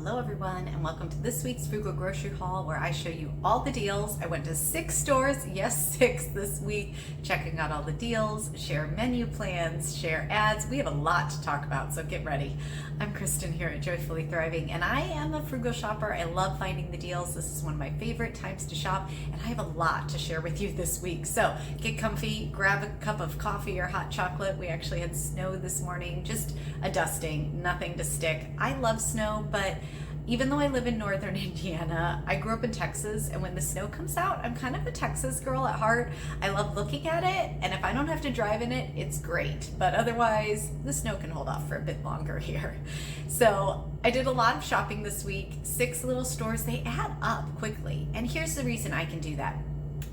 Hello everyone, and welcome to this week's Frugal Grocery Haul, where I show you all the deals. I went to 6 stores, yes 6 this week, checking out all the deals, share menu plans, share ads. We have a lot to talk about, so get ready. I'm Kristen here at Joyfully Thriving, and I am a frugal shopper. I love finding the deals. This is one of my favorite times to shop, and I have a lot to share with you this week. So get comfy, grab a cup of coffee or hot chocolate. We actually had snow this morning, just a dusting, nothing to stick. I love snow, but even though I live in northern Indiana, I grew up in Texas, and when the snow comes out, I'm kind of a Texas girl at heart. I love looking at it, and if I don't have to drive in it, it's great. But otherwise, the snow can hold off for a bit longer here. So I did a lot of shopping this week, 6 little stores. They add up quickly, and here's the reason I can do that.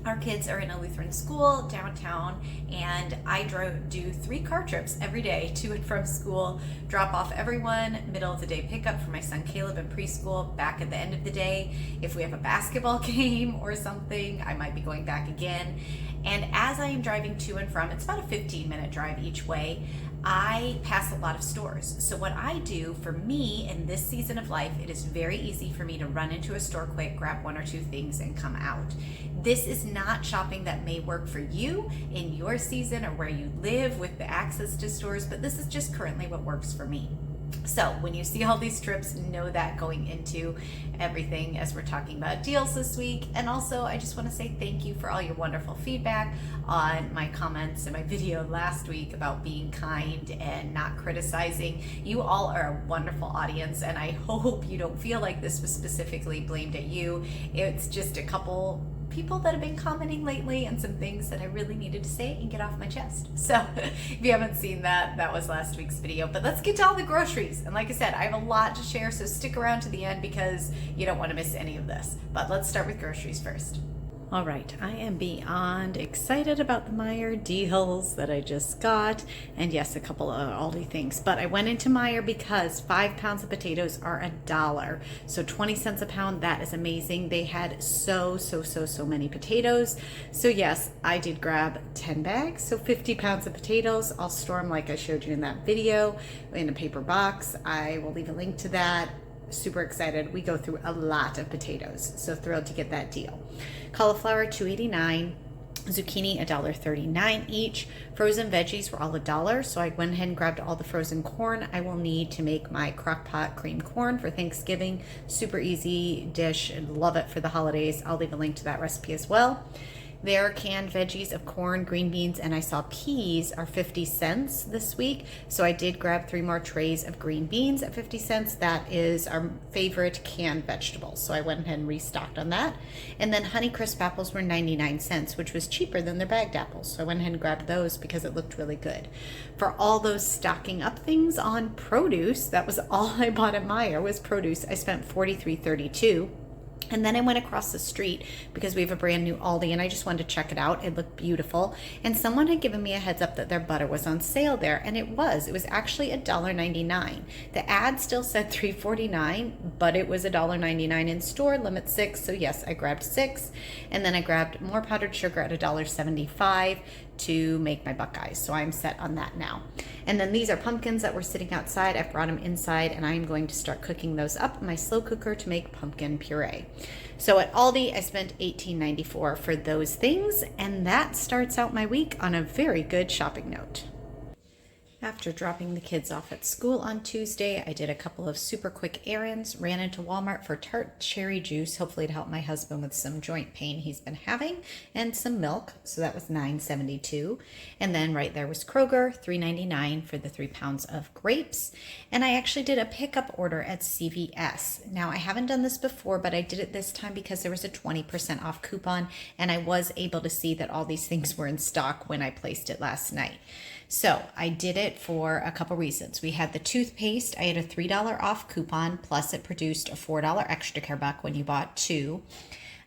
Our kids are in a Lutheran school downtown, and I do 3 car trips every day to and from school, drop off everyone, middle of the day pickup for my son Caleb in preschool, back at the end of the day. If we have a basketball game or something, I might be going back again. And as I am driving to and from, it's about a 15-minute drive each way, I pass a lot of stores. So what I do for me in this season of life, it is very easy for me to run into a store quick, grab 1 or 2 things, and come out. This is not shopping that may work for you in your season or where you live with the access to stores, but this is just currently what works for me. So when you see all these trips, know that going into everything as we're talking about deals this week. And also, I just want to say thank you for all your wonderful feedback on my comments in my video last week about being kind and not criticizing. You all are a wonderful audience, and I hope you don't feel like this was specifically blamed at you. It's just a couple people that have been commenting lately and some things that I really needed to say and get off my chest. So if you haven't seen that, that was last week's video. But let's get to all the groceries. And like I said, I have a lot to share, so stick around to the end because you don't want to miss any of this. But let's start with groceries first. All right, I am beyond excited about the Meijer deals that I just got. And yes, a couple of Aldi things. But I went into Meijer because 5 pounds of potatoes are $1. So 20 cents a pound, that is amazing. They had so many potatoes. So yes, I did grab 10 bags, so 50 pounds of potatoes. I'll store them like I showed you in that video in a paper box. I will leave a link to that. Super excited. We go through a lot of potatoes, so thrilled to get that deal. Cauliflower $2.89, zucchini $1.39 each. Frozen veggies were all $1, so I went ahead and grabbed all the frozen corn I will need to make my crock pot cream corn for Thanksgiving. Super easy dish and love it for the holidays. I'll leave a link to that recipe as well. Their canned veggies of corn, green beans, and I saw peas are 50 cents this week. So I did grab 3 more trays of green beans at 50 cents. That is our favorite canned vegetable. So I went ahead and restocked on that. And then Honeycrisp apples were 99 cents, which was cheaper than their bagged apples. So I went ahead and grabbed those because it looked really good. For all those stocking up things on produce, that was all I bought at Meijer was produce. I spent $43.32. And then I went across the street because we have a brand new Aldi and I just wanted to check it out. It looked beautiful. And someone had given me a heads up that their butter was on sale there. And it was. It was actually $1.99. The ad still said $3.49, but it was $1.99 in store, limit 6. So yes, I grabbed 6. And then I grabbed more powdered sugar at $1.75 to make my Buckeyes. So I'm set on that now. And then these are pumpkins that were sitting outside. I've brought them inside and I'm going to start cooking those up in my slow cooker to make pumpkin puree. So at Aldi, I spent $18.94 for those things, and that starts out my week on a very good shopping note. After dropping the kids off at school on Tuesday, I did a couple of super quick errands, ran into Walmart for tart cherry juice, hopefully to help my husband with some joint pain he's been having, and some milk, so that was $9.72. And then right there was Kroger, $3.99 for the 3 pounds of grapes. And I actually did a pickup order at CVS. Now, I haven't done this before, but I did it this time because there was a 20% off coupon, and I was able to see that all these things were in stock when I placed it last night. So I did it for a couple reasons. We had the toothpaste. I had a $3 off coupon, plus it produced a $4 extra care buck when you bought 2.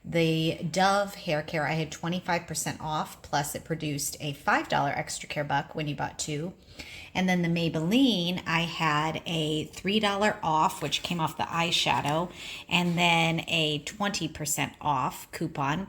The Dove hair care, I had 25% off, plus it produced a $5 extra care buck when you bought 2. And then the Maybelline, I had a $3 off, which came off the eyeshadow, and then a 20% off coupon.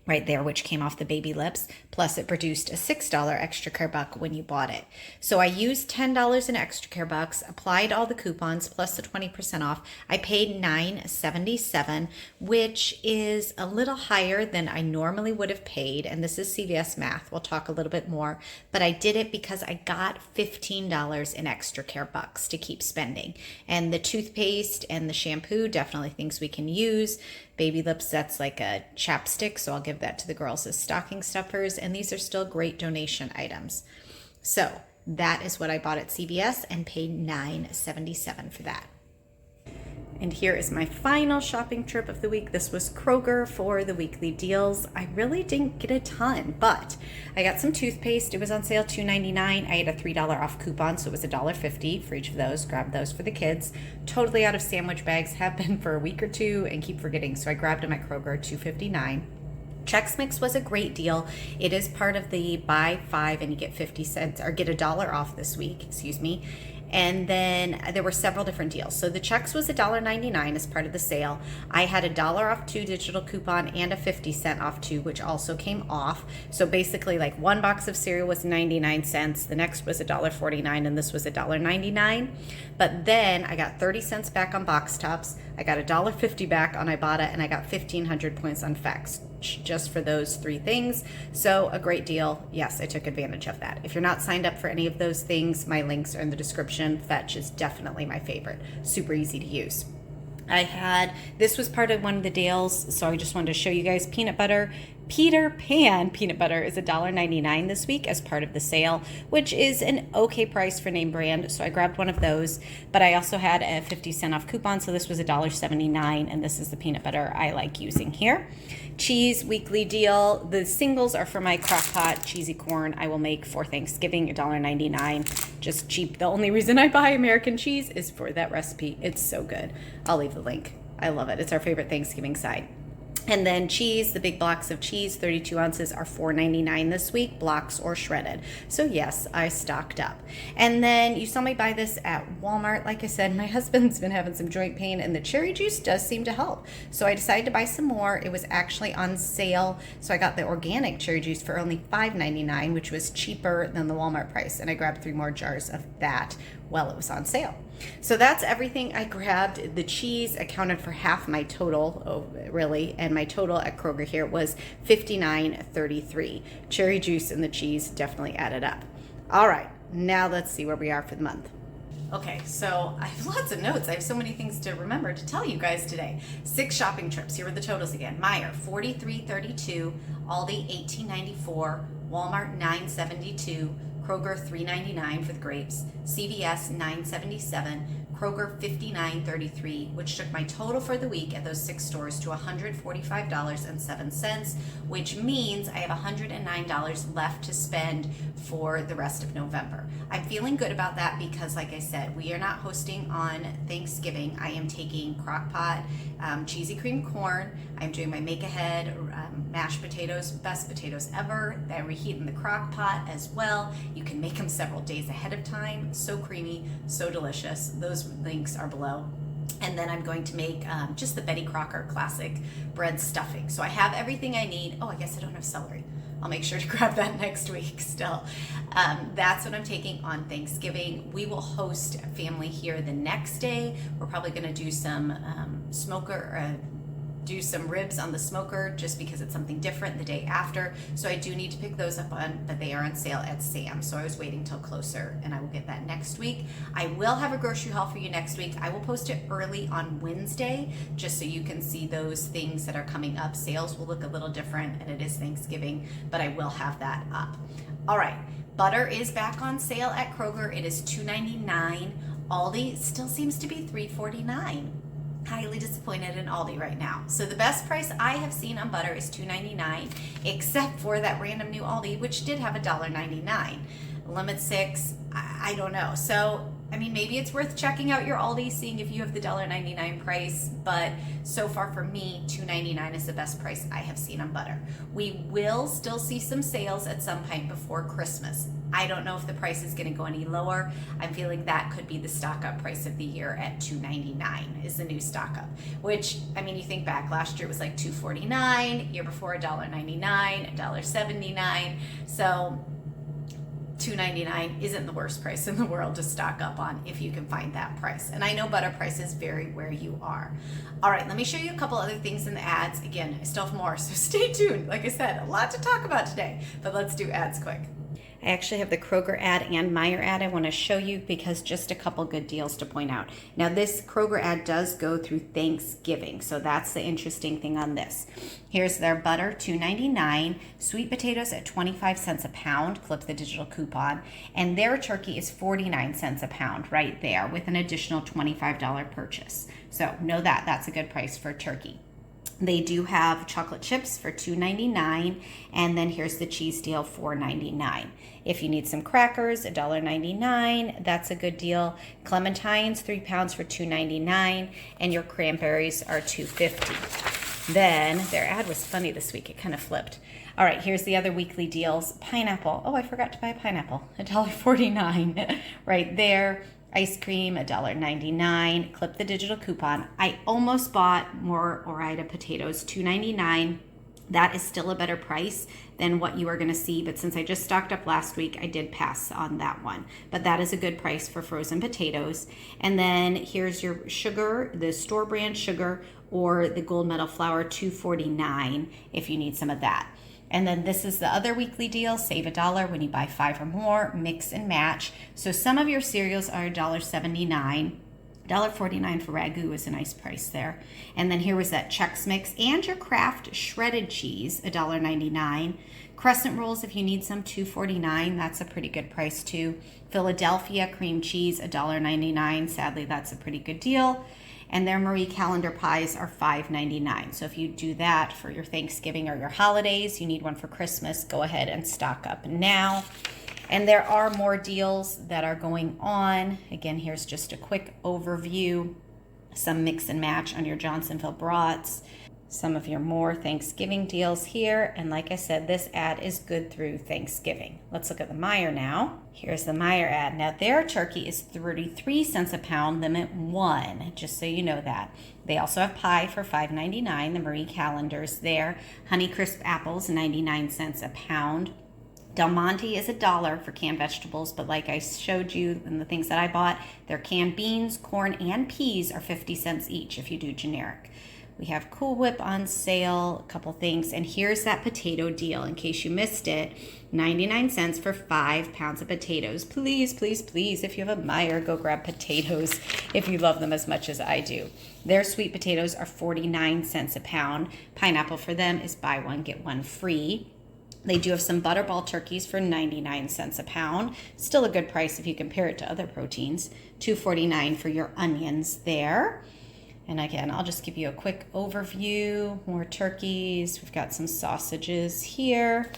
right there, which came off the baby lips. Plus it produced a $6 extra care buck when you bought it. So I used $10 in extra care bucks, applied all the coupons plus the 20% off. I paid $9.77, which is a little higher than I normally would have paid. And this is CVS math. We'll talk a little bit more, but I did it because I got $15 in extra care bucks to keep spending. And the toothpaste and the shampoo, definitely things we can use. Baby lips, that's like a chapstick, so I'll give that to the girls as stocking stuffers, and these are still great donation items. So that is what I bought at CVS and paid $9.77 for that. And here is my final shopping trip of the week. This was Kroger for the weekly deals. I really didn't get a ton, but I got some toothpaste. It was on sale $2.99. I had a $3 off coupon, so it was $1.50 for each of those. Grabbed those for the kids. Totally out of sandwich bags, have been for a week or two and keep forgetting, so I grabbed them at Kroger, $2.59. Chex Mix was a great deal. It is part of the buy 5 and you get 50 cents or get $1 off this week, excuse me. And then there were several different deals. So the Chex was $1.99 as part of the sale. I had $1 off 2 digital coupon and a 50-cent off 2, which also came off. So basically like one box of cereal was 99 cents. The next was $1.49 and this was $1.99. But then I got 30 cents back on box tops. I got $1.50 back on Ibotta, and I got 1,500 points on Fetch just for those 3 things. So a great deal. Yes, I took advantage of that. If you're not signed up for any of those things, my links are in the description. Fetch is definitely my favorite. Super easy to use. This was part of one of the deals, so I just wanted to show you guys peanut butter. Peter Pan peanut butter is $1.99 this week as part of the sale, which is an okay price for name brand. So I grabbed one of those, but I also had a 50-cent off coupon. So this was $1.79, and this is the peanut butter I like using here. Cheese weekly deal. The singles are for my crock pot cheesy corn I will make for Thanksgiving, $1.99. Just cheap. The only reason I buy American cheese is for that recipe. It's so good. I'll leave the link. I love it. It's our favorite Thanksgiving side. And then cheese, the big blocks of cheese, 32 ounces, are $4.99 this week, blocks or shredded. So yes, I stocked up. And then you saw me buy this at Walmart. Like I said, my husband's been having some joint pain, and the cherry juice does seem to help. So I decided to buy some more. It was actually on sale. So I got the organic cherry juice for only $5.99, which was cheaper than the Walmart price. And I grabbed 3 more jars of that while it was on sale. So that's everything I grabbed. The cheese accounted for half my total, really, and my total at Kroger here was $59.33. Cherry juice and the cheese definitely added up. All right, now let's see where we are for the month. Okay, so I have lots of notes. I have so many things to remember to tell you guys today. 6 shopping trips. Here are the totals again. Meijer, $43.32. Aldi, $18.94. Walmart, $9.72. Kroger, $3.99 for the grapes. CVS, $9.77. Kroger, $59.33, which took my total for the week at those 6 stores to $145.07, which means I have $109 left to spend for the rest of November. I'm feeling good about that because, like I said, we are not hosting on Thanksgiving. I am taking crock pot cheesy cream corn. I'm doing my make ahead mashed potatoes, best potatoes ever. I reheat in the crock pot as well. You can make them several days ahead of time. So creamy, so delicious. Those links are below. And then I'm going to make just the Betty Crocker classic bread stuffing. So I have everything I need. Oh, I guess I don't have celery. I'll make sure to grab that next week still. That's what I'm taking on Thanksgiving. We will host family here the next day. We're probably going to do some do some ribs on the smoker just because it's something different the day after. So I do need to pick those up but they are on sale at Sam's. So I was waiting till closer, and I will get that next week. I will have a grocery haul for you next week. I will post it early on Wednesday just so you can see those things that are coming up. Sales will look a little different, and it is Thanksgiving, but I will have that up. All right, butter is back on sale at Kroger. It is $2.99. Aldi still seems to be $3.49. Highly disappointed in Aldi right now. So the best price I have seen on butter is $2.99, except for that random new Aldi, which did have $1.99. Limit 6, I don't know. So, I mean, maybe it's worth checking out your Aldi, seeing if you have the $1.99 price, but so far for me, $2.99 is the best price I have seen on butter. We will still see some sales at some point before Christmas. I don't know if the price is going to go any lower. I'm feeling that could be the stock up price of the year at $2.99 is the new stock up, which, I mean, you think back, last year it was like $2.49, year before $1.99, $1.79. So $2.99 isn't the worst price in the world to stock up on if you can find that price. And I know butter prices vary where you are. All right, let me show you a couple other things in the ads. Again, I still have more, so stay tuned. Like I said, a lot to talk about today, but let's do ads quick. I actually have the Kroger ad and Meijer ad I want to show you because just a couple good deals to point out. Now this Kroger ad does go through Thanksgiving, so that's the interesting thing on this. Here's their butter, $2.99, sweet potatoes at 25 cents a pound, clip the digital coupon, and their turkey is 49 cents a pound right there with an additional $25 purchase. So know that, that's a good price for turkey. They do have chocolate chips for $2.99, and then here's the cheese deal, $4.99. If you need some crackers, $1.99, that's a good deal. Clementines, 3 pounds for $2.99, and your cranberries are $2.50. Then their ad was funny this week, it kind of flipped. All right, here's the other weekly deals. Pineapple, oh, I forgot to buy a pineapple, $1.49 right there. Ice cream, $1.99. Clip the digital coupon. I almost bought more Ore-Ida potatoes, $2.99. That is still a better price than what you are going to see, but since I just stocked up last week, I did pass on that one. But that is a good price for frozen potatoes. And then here's your sugar, the store brand sugar or the gold medal flour, $2.49 if you need some of that. And then this is the other weekly deal, save $1 when you buy 5 or more, mix and match. So some of your cereals are $1.79. $1.49 for Ragu is a nice price there. And then here was that Chex Mix and your Kraft shredded cheese, $1.99. Crescent rolls, if you need some, $2.49. That's a pretty good price too. Philadelphia cream cheese, $1.99. Sadly, that's a pretty good deal. And their Marie Calendar pies are $5.99. So if you do that for your Thanksgiving or your holidays, you need one for Christmas, go ahead and stock up now. And there are more deals that are going on. Again, here's just a quick overview. Some mix and match on your Johnsonville brats. Some of your more Thanksgiving deals here. And like I said, this ad is good through Thanksgiving. Let's look at the Meijer now. Here's the Meijer ad. Now their turkey is 33 cents a pound, limit 1, just so you know that. They also have pie for $5.99, the Marie Callender's there. Honeycrisp apples, 99 cents a pound. Del Monte is $1 for canned vegetables, but like I showed you in the things that I bought, their canned beans, corn, and peas are 50 cents each if you do generic. We have Cool Whip on sale, a couple things, and here's that potato deal in case you missed it. 99 cents for 5 pounds of potatoes. Please, please, please, if you have a Meijer, go grab potatoes if you love them as much as I do. Their sweet potatoes are 49 cents a pound. Pineapple for them is buy one, get one free. They do have some butterball turkeys for 99 cents a pound. Still a good price if you compare it to other proteins. $2.49 for your onions there. And again, I'll just give you a quick overview. More turkeys. We've got some sausages here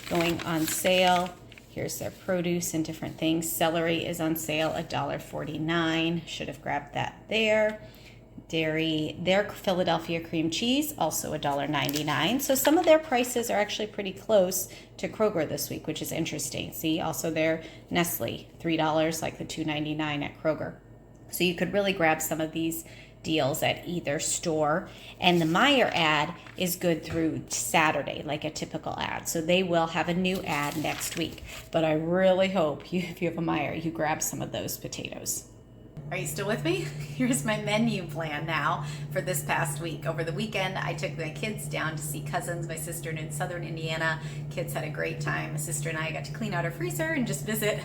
going on sale. Here's their produce and different things. Celery is on sale, $1.49. Should have grabbed that there. Dairy, their Philadelphia cream cheese, also $1.99. So some of their prices are actually pretty close to Kroger this week, which is interesting. See, also their Nestle, $3 like the $2.99 at Kroger. So you could really grab some of these deals at either store. And the Meijer ad is good through Saturday, like a typical ad. So they will have a new ad next week. But I really hope if you have a Meijer, you grab some of those potatoes. Are you still with me? Here's my menu plan now for this past week. Over the weekend, I took my kids down to see cousins, my sister in southern Indiana. Kids had a great time. My sister and I got to clean out our freezer and just visit,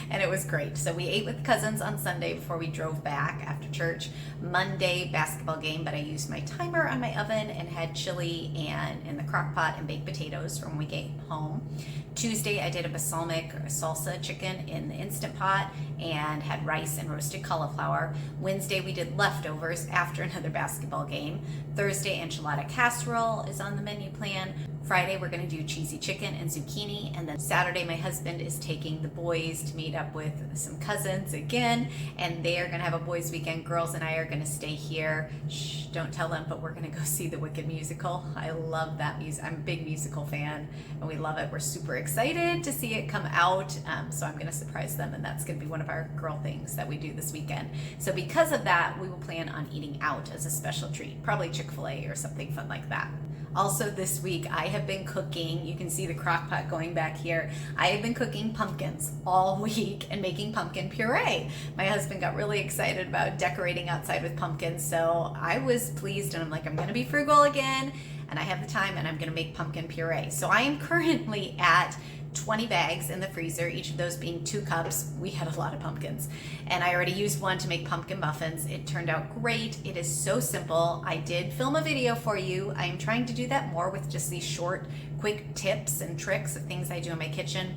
and it was great. So we ate with cousins on Sunday before we drove back after church. Monday, basketball game, but I used my timer on my oven and had chili and in the crock pot and baked potatoes from when we came home. Tuesday, I did a balsamic salsa chicken in the Instant Pot and had rice and roasted cauliflower. Wednesday, we did leftovers after another basketball game. Thursday, enchilada casserole is on the menu plan. Friday, we're going to do cheesy chicken and zucchini. And then Saturday, my husband is taking the boys to meet up with some cousins again. And they are going to have a boys' weekend. Girls and I are going to stay here. Shh, don't tell them, but we're going to go see the Wicked musical. I love that music. I'm a big musical fan, and we love it. We're super excited to see it come out. So I'm going to surprise them, and that's going to be one of our girl things that we do this weekend. So because of that, we will plan on eating out as a special treat, probably Chick-fil-A or something fun like that. Also this week, I have been cooking. You can see the crock pot going back here. I have been cooking pumpkins all week and making pumpkin puree. My husband got really excited about decorating outside with pumpkins, so I was pleased, and I'm like, I'm gonna be frugal again, and I have the time, and I'm gonna make pumpkin puree. So I am currently at 20 bags in the freezer, each of those being 2 cups. We had a lot of pumpkins, and I already used one to make pumpkin muffins. It turned out great. It is so simple. I did film a video for you. I am trying to do that more with just these short, quick tips and tricks of things I do in my kitchen.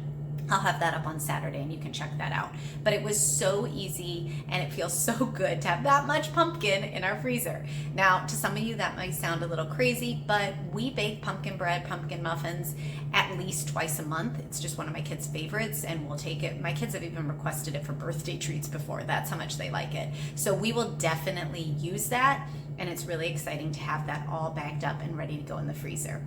I'll have that up on Saturday, and you can check that out. But it was so easy, and it feels so good to have that much pumpkin in our freezer. Now, to some of you, that might sound a little crazy, but we bake pumpkin bread, pumpkin muffins at least twice a month. It's just one of my kids' favorites, and we'll take it. My kids have even requested it for birthday treats before. That's how much they like it. So we will definitely use that, and it's really exciting to have that all bagged up and ready to go in the freezer.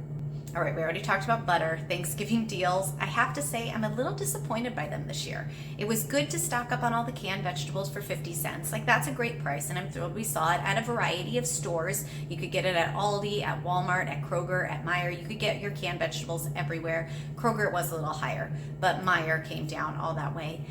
All right, we already talked about butter, Thanksgiving deals. I have to say I'm a little disappointed by them this year. It was good to stock up on all the canned vegetables for 50 cents. Like, that's a great price, and I'm thrilled we saw it at a variety of stores. You could get it at Aldi, at Walmart, at Kroger, at Meijer. You could get your canned vegetables everywhere. Kroger was a little higher, but Meijer came down all that way.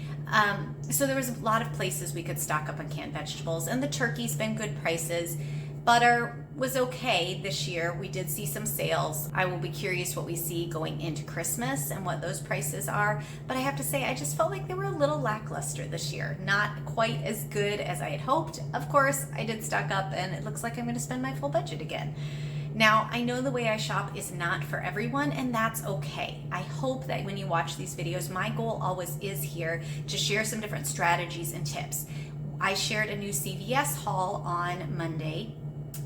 So there was a lot of places we could stock up on canned vegetables, and the turkey's been good prices. Butter was okay this year. We did see some sales. I will be curious what we see going into Christmas and what those prices are. But I have to say, I just felt like they were a little lackluster this year. Not quite as good as I had hoped. Of course, I did stock up, and it looks like I'm going to spend my full budget again. Now, I know the way I shop is not for everyone, and that's okay. I hope that when you watch these videos, my goal always is here to share some different strategies and tips. I shared a new CVS haul on Monday.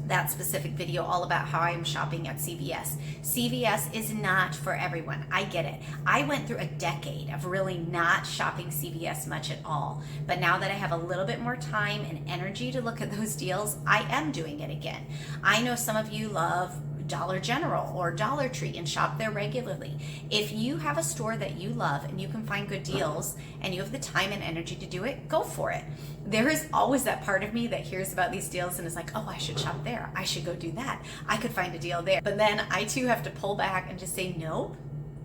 That specific video all about how I'm shopping at CVS. CVS is not for everyone. I get it. I went through a decade of really not shopping CVS much at all. But now that I have a little bit more time and energy to look at those deals, I am doing it again. I know some of you love Dollar General or Dollar Tree and shop there regularly. If you have a store that you love and you can find good deals and you have the time and energy to do it, go for it. There is always that part of me that hears about these deals and is like, oh, I should shop there. I should go do that. I could find a deal there. But then I too have to pull back and just say, nope.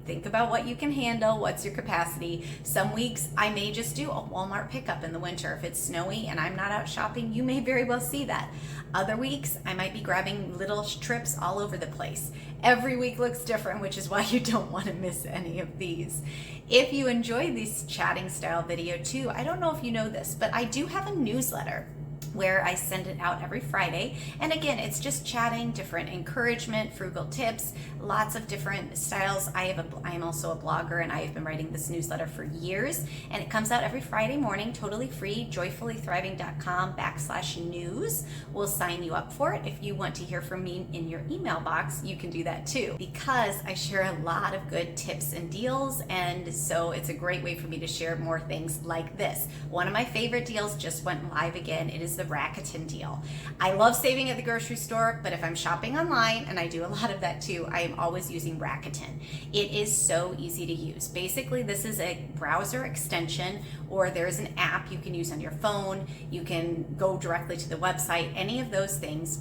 Think about what you can handle, what's your capacity. Some weeks I may just do a Walmart pickup in the winter. If it's snowy and I'm not out shopping, you may very well see that. Other weeks I might be grabbing little trips all over the place. Every week looks different, which is why you don't want to miss any of these. If you enjoy these chatting style video too, I don't know if you know this, but I do have a newsletter where I send it out every Friday. And again, it's just chatting, different encouragement, frugal tips, lots of different styles. I am also a blogger, and I have been writing this newsletter for years, and it comes out every Friday morning, totally free. joyfullythriving.com/news will sign you up for it. If you want to hear from me in your email box, you can do that too, because I share a lot of good tips and deals, and so it's a great way for me to share more things like this. One of my favorite deals just went live again. It is the Rakuten deal. I love saving at the grocery store, but if I'm shopping online, and I do a lot of that too, I am always using Rakuten. It is so easy to use. Basically, this is a browser extension, or there's an app you can use on your phone. You can go directly to the website, any of those things.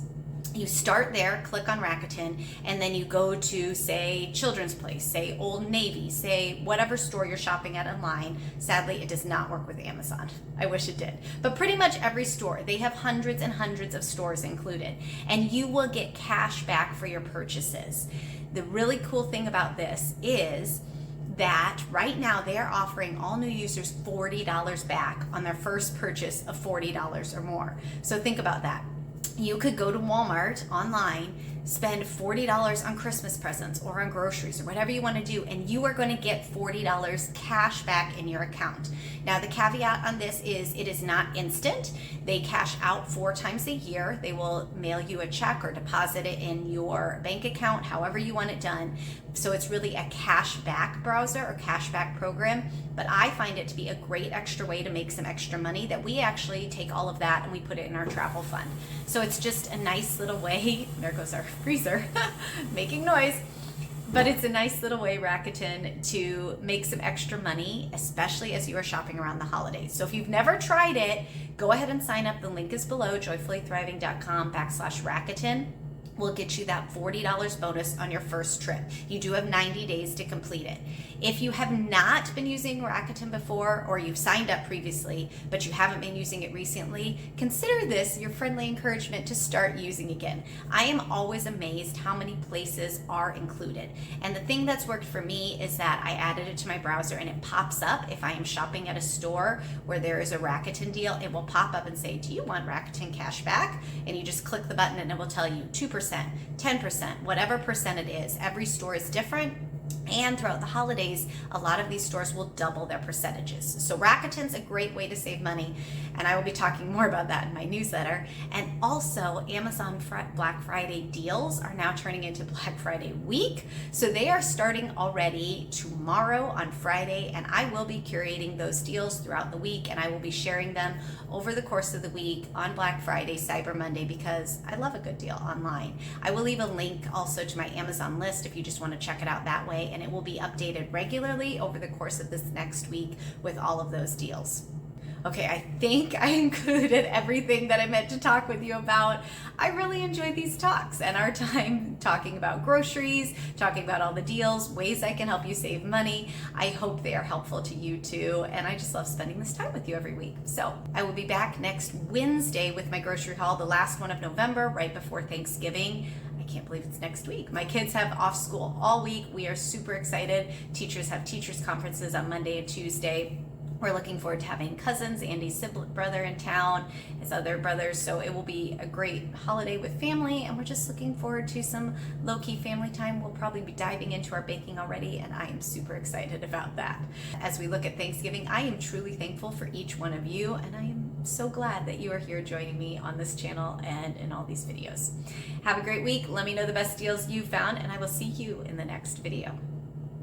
You start there, click on Rakuten, and then you go to, say, Children's Place, say Old Navy, say whatever store you're shopping at online. Sadly, it does not work with Amazon. I wish it did. But pretty much every store, they have hundreds and hundreds of stores included, and you will get cash back for your purchases. The really cool thing about this is that right now they are offering all new users $40 back on their first purchase of $40 or more. So think about that. You could go to Walmart online, spend $40 on Christmas presents or on groceries or whatever you want to do, and you are going to get $40 cash back in your account. Now, the caveat on this is it is not instant. They cash out 4 times a year. They will mail you a check or deposit it in your bank account, however you want it done. So it's really a cash back browser or cash back program. But I find it to be a great extra way to make some extra money that we actually take all of that and we put it in our travel fund. So it's just a nice little way. There goes our freezer making noise. But it's a nice little way, Rakuten, to make some extra money, especially as you are shopping around the holidays. So if you've never tried it, go ahead and sign up. The link is below, joyfullythriving.com/Rakuten. Will get you that $40 bonus on your first trip. You do have 90 days to complete it. If you have not been using Rakuten before, or you've signed up previously, but you haven't been using it recently, consider this your friendly encouragement to start using again. I am always amazed how many places are included. And the thing that's worked for me is that I added it to my browser and it pops up. If I am shopping at a store where there is a Rakuten deal, it will pop up and say, do you want Rakuten cash back? And you just click the button and it will tell you 2%, 10%, whatever percent it is. Every store is different. And throughout the holidays, a lot of these stores will double their percentages. So Rakuten's a great way to save money, and I will be talking more about that in my newsletter. And also, Amazon Black Friday deals are now turning into Black Friday week. So they are starting already tomorrow on Friday, and I will be curating those deals throughout the week, and I will be sharing them over the course of the week on Black Friday, Cyber Monday, because I love a good deal online. I will leave a link also to my Amazon list if you just want to check it out that way, and it will be updated regularly over the course of this next week with all of those deals. Okay, I think I included everything that I meant to talk with you about. I really enjoyed these talks and our time talking about groceries, talking about all the deals, ways I can help you save money. I hope they are helpful to you too, and I just love spending this time with you every week. So I will be back next Wednesday with my grocery haul, the last one of November, right before Thanksgiving. I can't believe it's next week. My kids have off school all week. We are super excited. Teachers have teachers conferences on Monday and Tuesday. We're looking forward to having cousins, Andy's brother in town, his other brothers, so it will be a great holiday with family, and we're just looking forward to some low-key family time. We'll probably be diving into our baking already, and I am super excited about that. As we look at Thanksgiving, I am truly thankful for each one of you, and I am so glad that you are here joining me on this channel and in all these videos. Have a great week. Let me know the best deals you found, and I will see you in the next video.